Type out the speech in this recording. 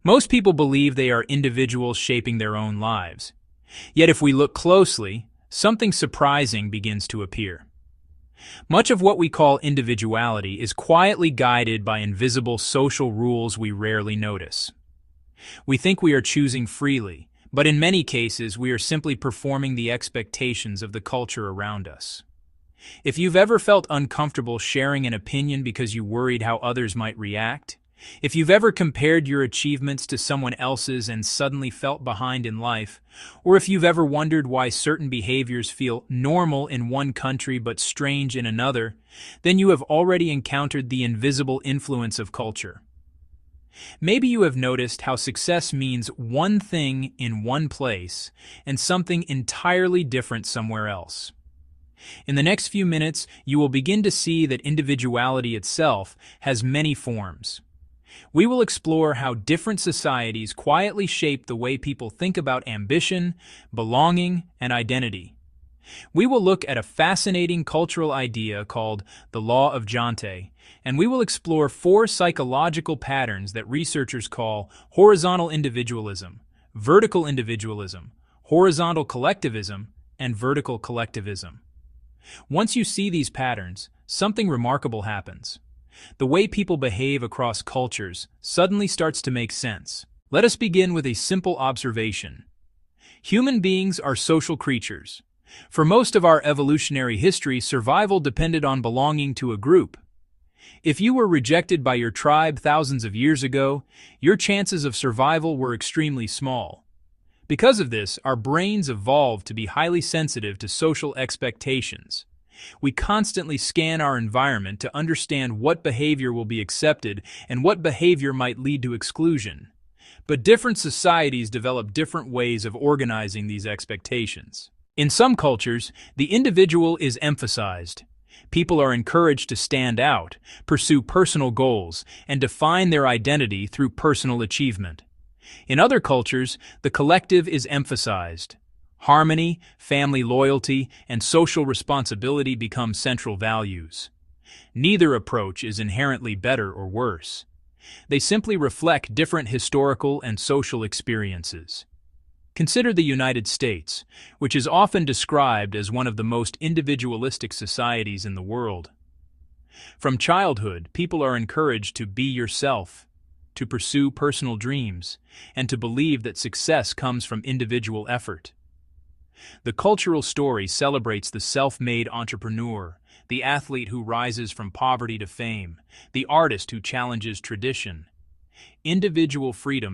Most people believe they are individuals shaping their own lives. Yet if we look closely, something surprising begins to appear. Much of what we call individuality is quietly guided by invisible social rules we rarely notice. We think we are choosing freely, but in many cases we are simply performing the expectations of the culture around us. If you've ever felt uncomfortable sharing an opinion because you worried how others might react, if you've ever compared your achievements to someone else's and suddenly felt behind in life, or if you've ever wondered why certain behaviors feel normal in one country but strange in another, then you have already encountered the invisible influence of culture. Maybe you have noticed how success means one thing in one place and something entirely different somewhere else. In the next few minutes, you will begin to see that individuality itself has many forms. We will explore how different societies quietly shape the way people think about ambition, belonging, and identity. We will look at a fascinating cultural idea called the Law of Jante, and we will explore 4 psychological patterns that researchers call horizontal individualism, vertical individualism, horizontal collectivism, and vertical collectivism. Once you see these patterns, something remarkable happens. The way people behave across cultures suddenly starts to make sense. Let us begin with a simple observation. Human beings are social creatures. For most of our evolutionary history, survival depended on belonging to a group. If you were rejected by your tribe thousands of years ago, your chances of survival were extremely small. Because of this, our brains evolved to be highly sensitive to social expectations. We constantly scan our environment to understand what behavior will be accepted and what behavior might lead to exclusion. But different societies develop different ways of organizing these expectations. In some cultures, the individual is emphasized. People are encouraged to stand out, pursue personal goals, and define their identity through personal achievement. In other cultures, the collective is emphasized. Harmony, family loyalty, and social responsibility become central values. Neither approach is inherently better or worse. They simply reflect different historical and social experiences. Consider the United States, which is often described as one of the most individualistic societies in the world. From childhood, people are encouraged to be yourself, to pursue personal dreams, and to believe that success comes from individual effort. The cultural story celebrates the self-made entrepreneur, the athlete who rises from poverty to fame, the artist who challenges tradition. Individual freedom